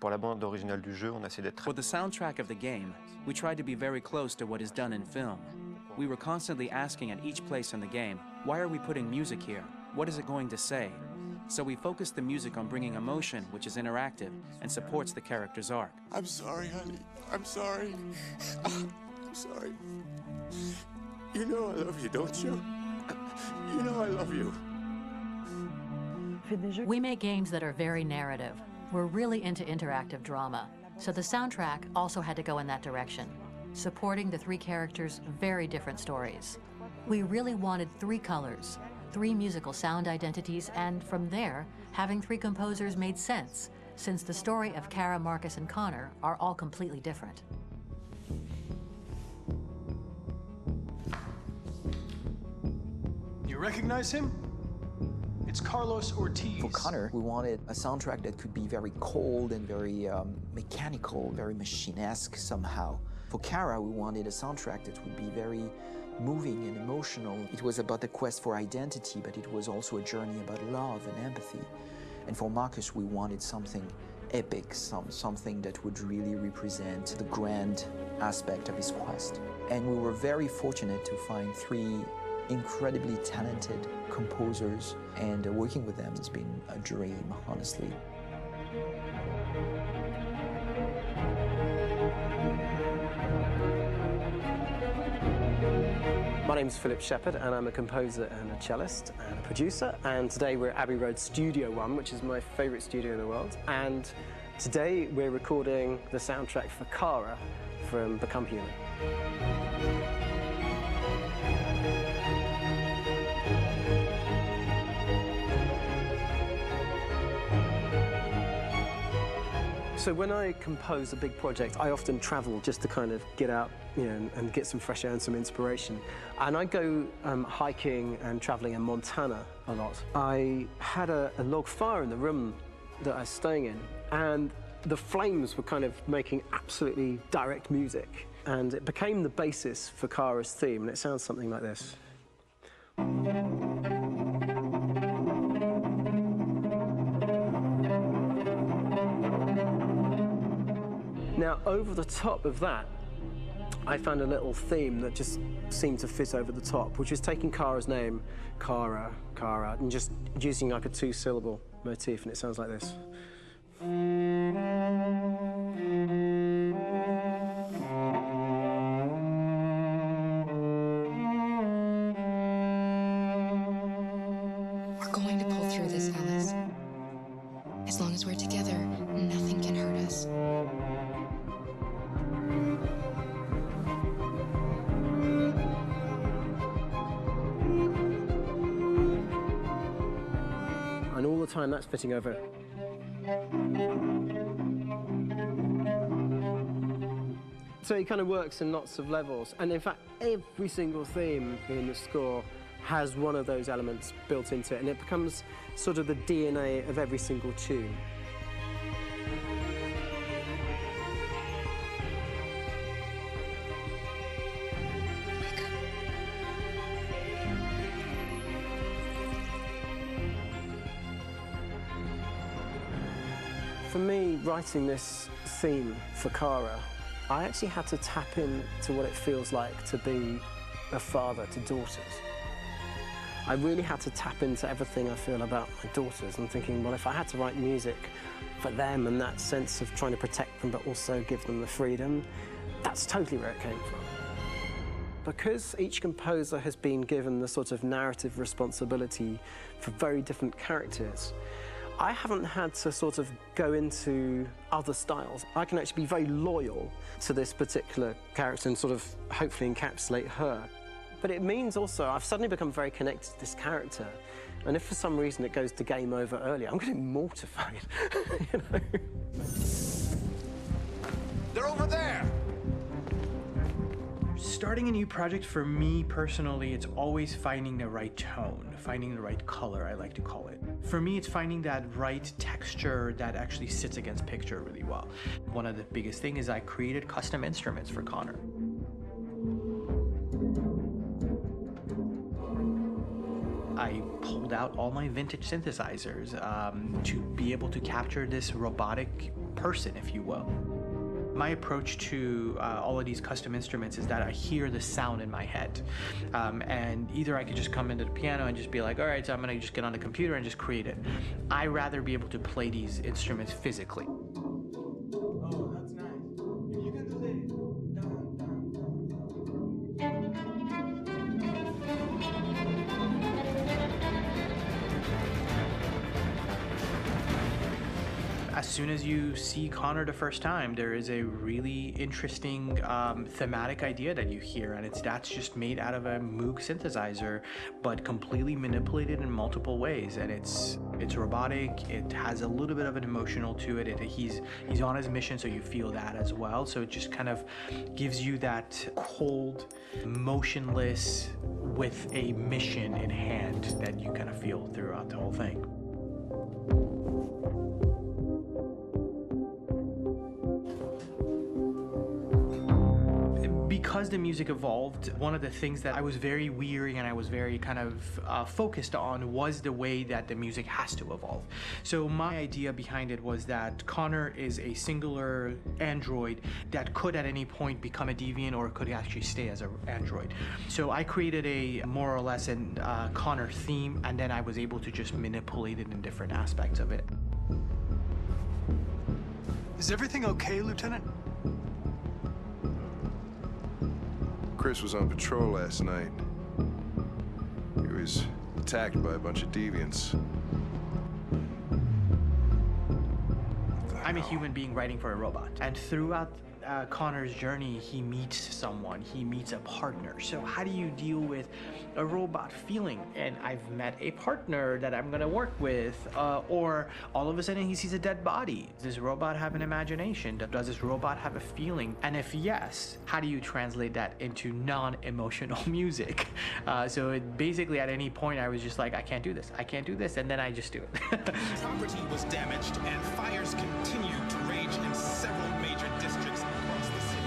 Pour la bande originale du jeu, on a essayé d'être... For the soundtrack of the game, we tried to be very close to what is done in film. We were constantly asking at each place in the game, why are we putting music here? What is it going to say? So we focused the music on bringing emotion, which is interactive, and supports the character's arc. I'm sorry, honey. I'm sorry. I'm sorry. You know I love you, don't you? You know I love you. We make games that are very narrative. We're really into interactive drama, so the soundtrack also had to go in that direction, supporting the three characters' very different stories. We really wanted three colors, three musical sound identities, and from there, having three composers made sense, since the story of Kara, Marcus, and Connor are all completely different. You recognize him? It's Carlos Ortiz. For Connor, we wanted a soundtrack that could be very cold and very mechanical, very machine-esque somehow. For Kara, we wanted a soundtrack that would be very moving and emotional. It was about the quest for identity, but it was also a journey about love and empathy. And for Marcus, we wanted something epic, something that would really represent the grand aspect of his quest. And we were very fortunate to find three incredibly talented composers, and working with them has been a dream, honestly. My name's Philip Shepherd, and I'm a composer and a cellist and a producer. And today we're at Abbey Road Studio One, which is my favourite studio in the world. And today we're recording the soundtrack for Kara from Become Human. So when I compose a big project, I often travel just to kind of get out, and get some fresh air and some inspiration. And I go hiking and traveling in Montana a lot. I had a log fire in the room that I was staying in, and the flames were kind of making absolutely direct music. And it became the basis for Kara's theme, and it sounds something like this. Now, over the top of that, I found a little theme that just seemed to fit over the top, which is taking Kara's name, Kara, and just using like a two-syllable motif, and it sounds like this. We're going to pull through this, Alice. As long as we're together, nothing can hurt us. And all the time that's fitting over. So it kind of works in lots of levels. And in fact, every single theme in the score has one of those elements built into it, and it becomes sort of the DNA of every single tune. For me, writing this theme for Kara, I actually had to tap into what it feels like to be a father to daughters. I really had to tap into everything I feel about my daughters and thinking, well, if I had to write music for them and that sense of trying to protect them but also give them the freedom, that's totally where it came from. Because each composer has been given the sort of narrative responsibility for very different characters, I haven't had to sort of go into other styles. I can actually be very loyal to this particular character and sort of hopefully encapsulate her. But it means also I've suddenly become very connected to this character. And if for some reason it goes to game over early, I'm getting mortified, you know? They're over there! Starting a new project, for me personally, it's always finding the right tone, finding the right color, I like to call it. For me, it's finding that right texture that actually sits against picture really well. One of the biggest things is I created custom instruments for Connor. I pulled out all my vintage synthesizers to be able to capture this robotic person, if you will. My approach to all of these custom instruments is that I hear the sound in my head. And either I could just come into the piano and just be like, all right, so I'm gonna just get on the computer and just create it. I rather be able to play these instruments physically. Oh, that's nice. If you can do the As soon as you see Connor the first time, there is a really interesting thematic idea that you hear, and that's just made out of a Moog synthesizer, but completely manipulated in multiple ways. And it's robotic. It has a little bit of an emotional to it. He's on his mission, so you feel that as well. So it just kind of gives you that cold, motionless, with a mission in hand that you kind of feel throughout the whole thing. Because the music evolved, one of the things that I was very weary and I was very kind of focused on was the way that the music has to evolve. So my idea behind it was that Connor is a singular android that could at any point become a deviant or could actually stay as an android. So I created a more or less an Connor theme, and then I was able to just manipulate it in different aspects of it. Is everything okay, Lieutenant? Chris was on patrol last night. He was attacked by a bunch of deviants. I'm a human being writing for a robot, and throughout Connor's journey, he meets someone, he meets a partner. So how do you deal with a robot feeling? And I've met a partner that I'm gonna work with, or all of a sudden he sees a dead body. Does this robot have an imagination? Does this robot have a feeling? And if yes, how do you translate that into non-emotional music? So it basically at any point I was just like, I can't do this, and then I just do it. Property was damaged and fires continued to rage in several major districts across the city.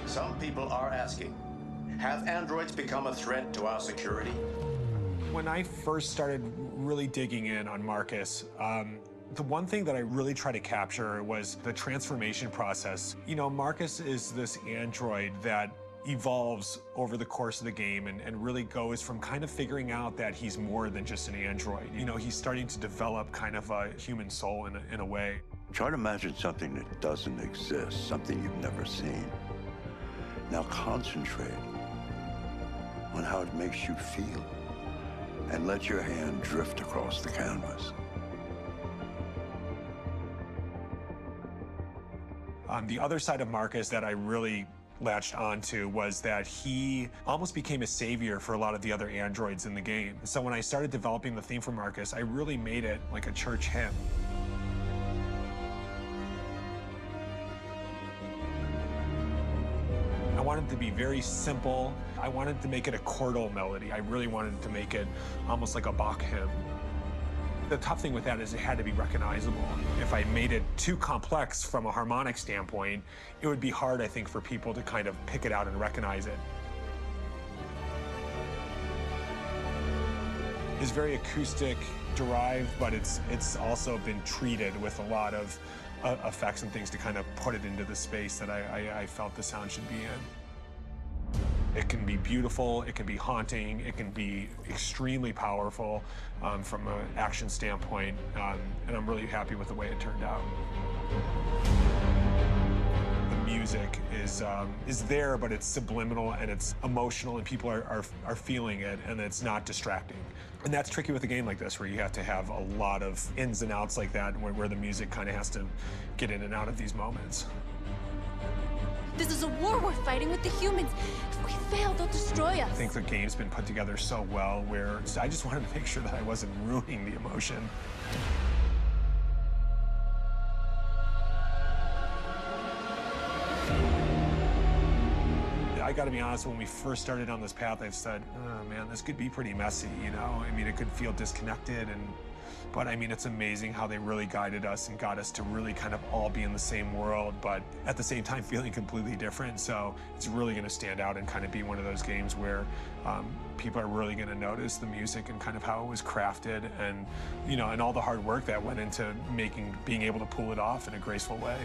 Some people are asking, have androids become a threat to our security? When I first started really digging in on Marcus, the one thing that I really tried to capture was the transformation process. You know, Marcus is this android that evolves over the course of the game and really goes from kind of figuring out that he's more than just an android. You know, he's starting to develop kind of a human soul in a way. Try to imagine something that doesn't exist, something you've never seen. Now concentrate on how it makes you feel and let your hand drift across the canvas. The other side of Marcus that I really latched onto was that he almost became a savior for a lot of the other androids in the game. So when I started developing the theme for Marcus, I really made it like a church hymn. I wanted it to be very simple. I wanted to make it a chordal melody. I really wanted to make it almost like a Bach hymn. The tough thing with that is it had to be recognizable. If I made it too complex from a harmonic standpoint, it would be hard, I think, for people to kind of pick it out and recognize it. It's very acoustic derived, but it's also been treated with a lot of effects and things to kind of put it into the space that I felt the sound should be in. It can be beautiful, it can be haunting, it can be extremely powerful from an action standpoint, and I'm really happy with the way it turned out. The music is there, but it's subliminal and it's emotional, and people are feeling it, and it's not distracting. And that's tricky with a game like this, where you have to have a lot of ins and outs like that, where the music kind of has to get in and out of these moments. This is a war we're fighting with the humans. If we fail, they'll destroy us. I think the game's been put together so well where I just wanted to make sure that I wasn't ruining the emotion. I gotta be honest, when we first started on this path, I've said, oh man, this could be pretty messy, you know? I mean, it could feel disconnected, and But I mean, it's amazing how they really guided us and got us to really kind of all be in the same world, but at the same time feeling completely different. So it's really going to stand out and kind of be one of those games where people are really going to notice the music and kind of how it was crafted, and and all the hard work that went into being able to pull it off in a graceful way.